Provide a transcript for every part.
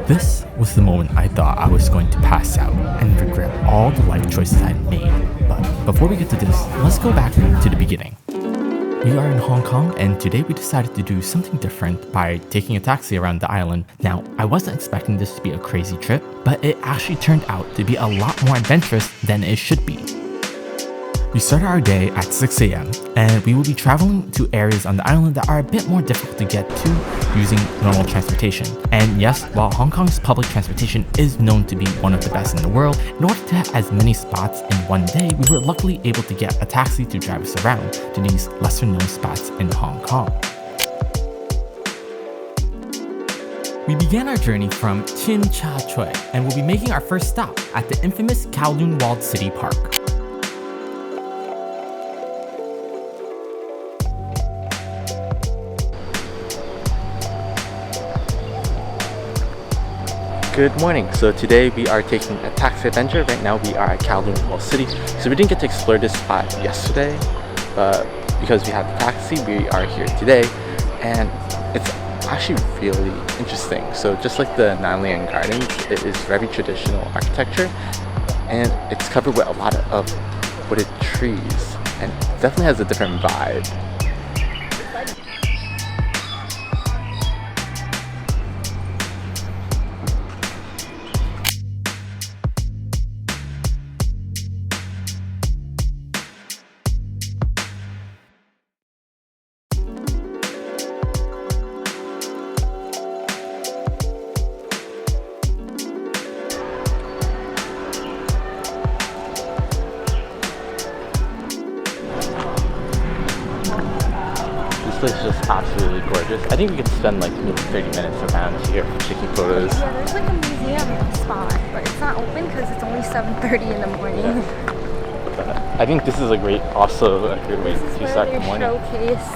This was the moment I thought I was going to pass out and regret all the life choices I'd made. But before we get to this, let's go back to the beginning. We are in Hong Kong, and today we decided to do something different by taking a taxi around the island. Now, I wasn't expecting this to be a crazy trip, but it actually turned out to be a lot more adventurous than it should be. We started our day at 6 a.m. and we will be traveling to areas on the island that are a bit more difficult to get to using normal transportation. And yes, while Hong Kong's public transportation is known to be one of the best in the world, in order to have as many spots in one day, we were luckily able to get a taxi to drive us around to these lesser known spots in Hong Kong. We began our journey from Tsim Sha Tsui and will be making our first stop at the infamous Kowloon Walled City Park. Good morning. So today we are taking a taxi adventure. Right now we are at Kowloon Walled City. So we didn't get to explore this spot yesterday, but because we have the taxi, we are here today, and it's actually really interesting. So just like the Nanlian Gardens, it is very traditional architecture, and it's covered with a lot of wooded trees, and definitely has a different vibe. This place is just absolutely gorgeous. I think we could spend like maybe 30 minutes around here taking photos. Yeah, there's like a museum spot, but it's not open because it's only 7:30 in the morning. Yeah. I think this is also a good way to start the morning. Showcase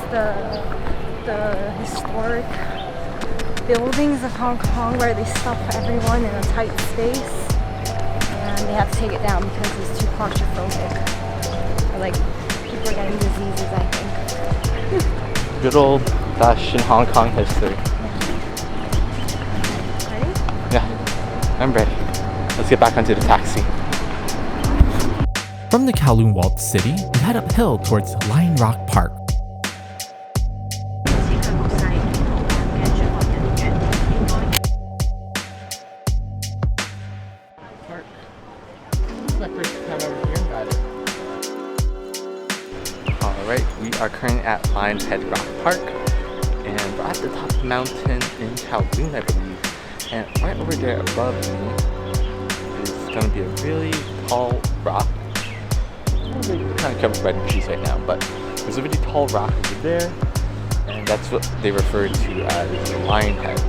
the historic buildings of Hong Kong where they stuff everyone in a tight space, and they have to take it down because it's too claustrophobic. Or like people are getting diseases, I think. Good old fashioned Hong Kong history. Ready? Yeah, I'm ready. Let's get back onto the taxi. From the Kowloon Walled City, we head uphill towards Lion Rock Park. Alright, we are currently at Lion's Head Rock Park, and we're at the top of the mountain in Kowloon, I believe. And right over there above me is going to be a really tall rock. We're kind of covered by the trees right now, but there's a really tall rock over there, and that's what they refer to as the Lion Head.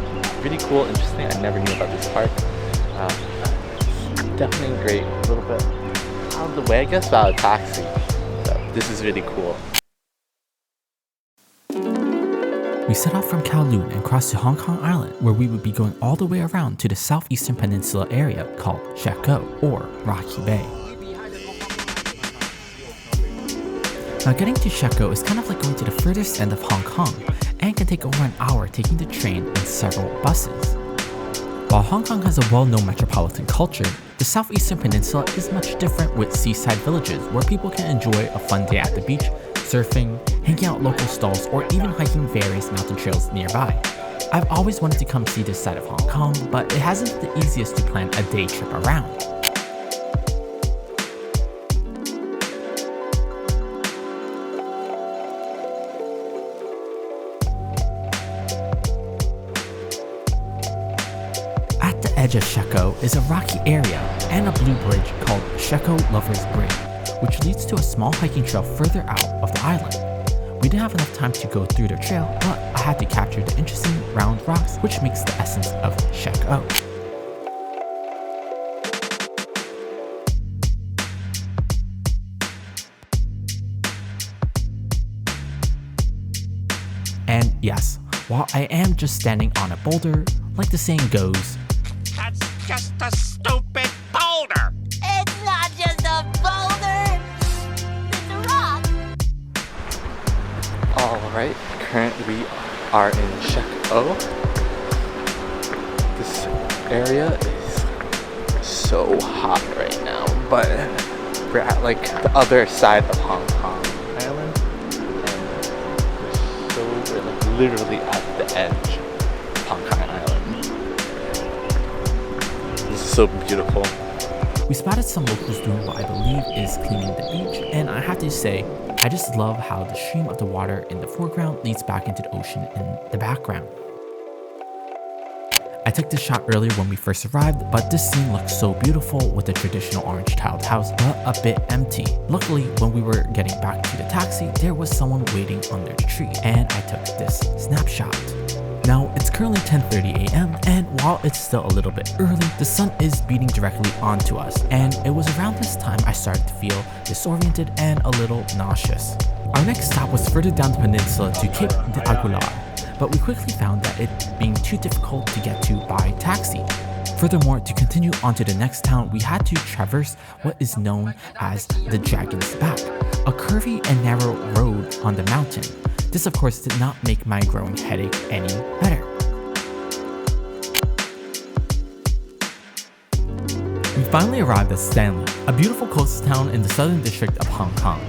Really cool, interesting. I never knew about this park. Definitely great. A little bit out of the way, I guess, about a taxi. So this is really cool. We set off from Kowloon and crossed to Hong Kong Island, where we would be going all the way around to the southeastern peninsula area called Shek O, or Rocky Bay. Now getting to Shek O is kind of like going to the furthest end of Hong Kong, and can take over an hour taking the train and several buses. While Hong Kong has a well-known metropolitan culture, the southeastern peninsula is much different, with seaside villages where people can enjoy a fun day at the beach, surfing, hanging out at local stalls, or even hiking various mountain trails nearby. I've always wanted to come see this side of Hong Kong, but it hasn't been the easiest to plan a day trip around. At the edge of Shek O is a rocky area and a blue bridge called Shek O Lovers Bridge, which leads to a small hiking trail further out of the island. We didn't have enough time to go through the trail, but I had to capture the interesting round rocks, which makes the essence of Shek O. And yes, while I am just standing on a boulder, like the saying goes, "That's just a stupid boulder." It's not just a boulder, it's a rock. Alright, currently we are in Shek O. This area is so hot right now, but we're at like the other side of Hong Kong Island, and we're like literally at the edge of Hong Kong Island. This is so beautiful. We spotted some locals doing what I believe is cleaning the beach, and I have to say, I just love how the stream of the water in the foreground leads back into the ocean in the background. I took this shot earlier when we first arrived, but this scene looked so beautiful with the traditional orange tiled house, but a bit empty. Luckily, when we were getting back to the taxi, there was someone waiting under the tree, and I took this snapshot. Now, it's currently 10:30 a.m. and while it's still a little bit early, the sun is beating directly onto us, and it was around this time I started to feel disoriented and a little nauseous. Our next stop was further down the peninsula to Cape d'Aguilar, but we quickly found that it being too difficult to get to by taxi. Furthermore, to continue on to the next town, we had to traverse what is known as the Dragon's Back, a curvy and narrow road on the mountain. This of course did not make my growing headache any better. We finally arrived at Stanley, a beautiful coastal town in the southern district of Hong Kong.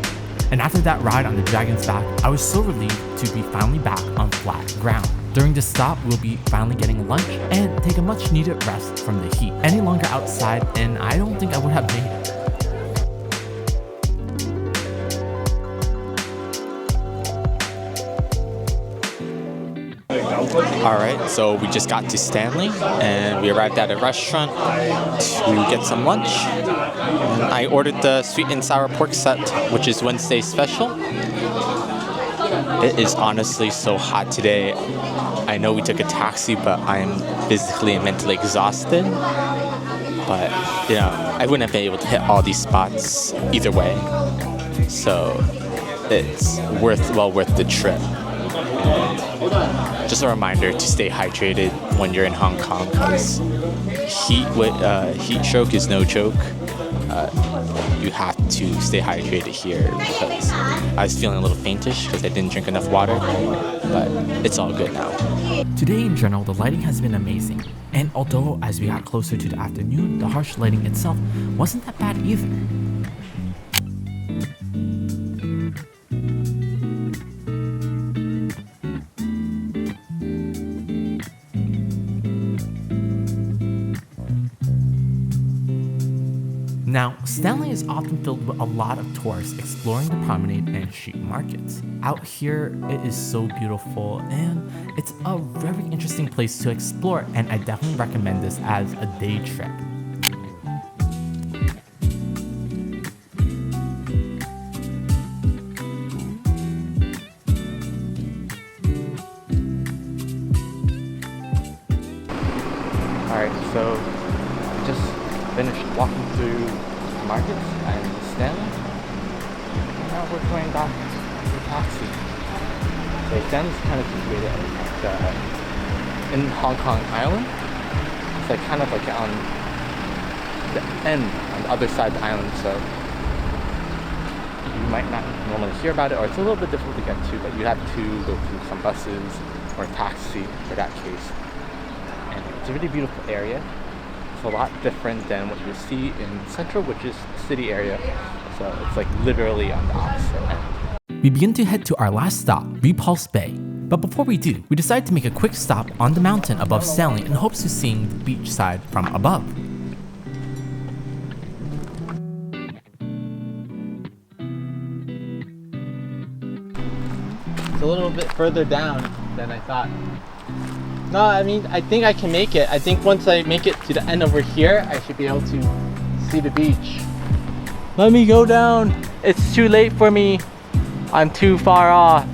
And after that ride on the Dragon's Back, I was so relieved to be finally back on flat ground. During this stop, we'll be finally getting lunch and take a much needed rest from the heat. Any longer outside, and I don't think I would have made it. Alright, so we just got to Stanley and we arrived at a restaurant to get some lunch. And I ordered the sweet and sour pork set, which is Wednesday's special. It is honestly so hot today. I know we took a taxi, but I'm physically and mentally exhausted. But, you know, I wouldn't have been able to hit all these spots either way. So it's well worth the trip. Just a reminder to stay hydrated when you're in Hong Kong, because heat stroke is no joke. You have to stay hydrated here, because I was feeling a little faintish because I didn't drink enough water, but it's all good now. Today in general, the lighting has been amazing, and although as we got closer to the afternoon, the harsh lighting itself wasn't that bad either. Now, Stanley is often filled with a lot of tourists exploring the promenade and street markets. Out here, it is so beautiful and it's a very interesting place to explore, and I definitely recommend this as a day trip. Alright, so we just finished walking through the markets and Stanley. And now we're going back to the taxi. So Stanley's kind of situated in Hong Kong Island. It's like kind of like on the end, on the other side of the island, so you might not normally hear about it, or it's a little bit difficult to get to, but you have to go through some buses or taxi for that case. And it's a really beautiful area. A lot different than what you see in Central, which is the city area, so it's like literally on the opposite end. We begin to head to our last stop, Repulse Bay. But before we do, we decide to make a quick stop on the mountain above Stanley in hopes of seeing the beach side from above. It's a little bit further down than I thought. No, I mean, I think I can make it. I think once I make it to the end over here, I should be able to see the beach. Let me go down. It's too late for me. I'm too far off.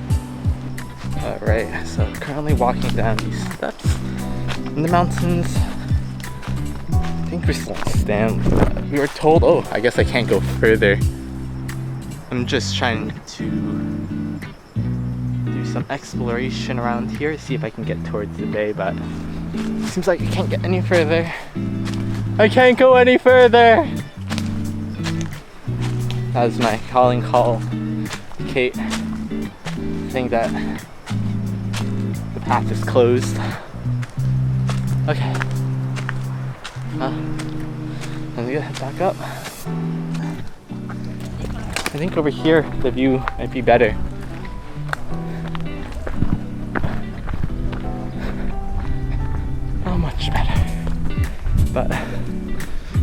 Alright, so currently walking down these steps in the mountains. I think we're still in Stanley. We were told, oh, I guess I can't go further. I'm just trying to some exploration around here, see if I can get towards the bay, but it seems like I can't get any further. I can't go any further! That was my calling call, Kate, saying that the path is closed. Okay, I'm gonna head back up. I think over here the view might be better. Not much better, but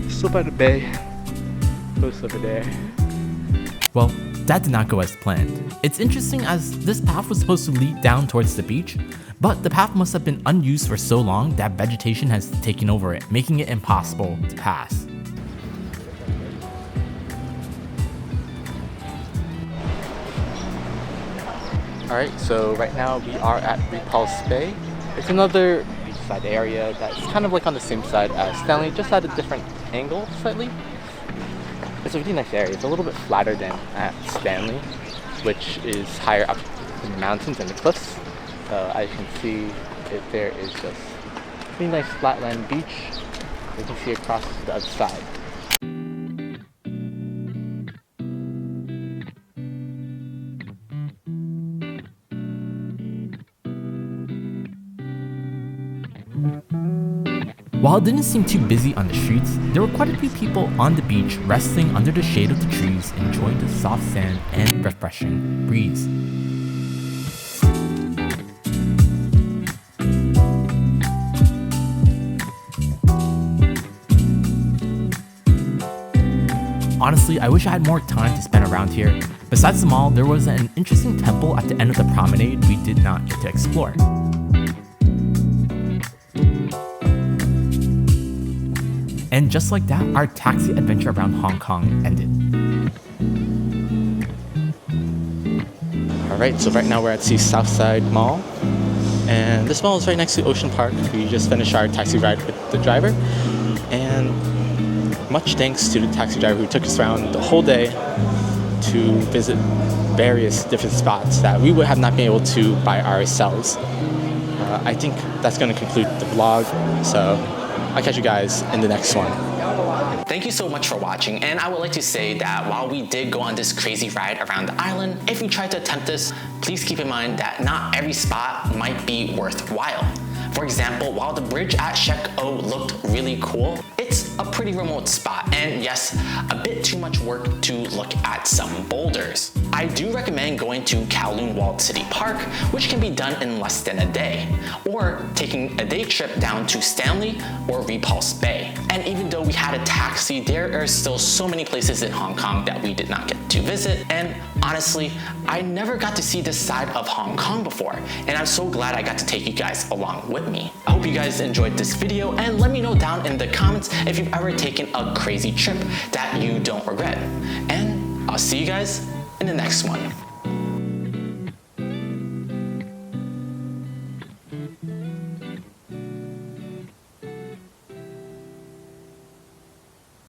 still by the bay, close over there. Well, that did not go as planned. It's interesting as this path was supposed to lead down towards the beach, but the path must have been unused for so long that vegetation has taken over it, making it impossible to pass. Alright, so right now we are at Repulse Bay. It's another beachside area that's kind of like on the same side as Stanley, just at a different angle slightly. It's a really nice area. It's a little bit flatter than at Stanley, which is higher up in the mountains and the cliffs. As you can see, there is just a really nice flatland beach. You can see across to the other side. While it didn't seem too busy on the streets, there were quite a few people on the beach resting under the shade of the trees, enjoying the soft sand and refreshing breeze. Honestly, I wish I had more time to spend around here. Besides the mall, there was an interesting temple at the end of the promenade we did not get to explore. And just like that, our taxi adventure around Hong Kong ended. Alright, so right now we're at the Southside Mall. And this mall is right next to Ocean Park. We just finished our taxi ride with the driver. And much thanks to the taxi driver who took us around the whole day to visit various different spots that we would have not been able to by ourselves. I think that's going to conclude the vlog. So I'll catch you guys in the next one. Thank you so much for watching, and I would like to say that while we did go on this crazy ride around the island, if you try to attempt this, please keep in mind that not every spot might be worthwhile. For example, while the bridge at Shek O looked really cool, it's a pretty remote spot, and yes, a bit too much work to look at some boulders. I do recommend going to Kowloon Walled City Park, which can be done in less than a day, or taking a day trip down to Stanley or Repulse Bay. And even though we had a taxi, there are still so many places in Hong Kong that we did not get to visit, and honestly, I never got to see this side of Hong Kong before, and I'm so glad I got to take you guys along with me. I hope you guys enjoyed this video, and let me know down in the comments if you've ever taken a crazy trip that you don't regret. And I'll see you guys in the next one.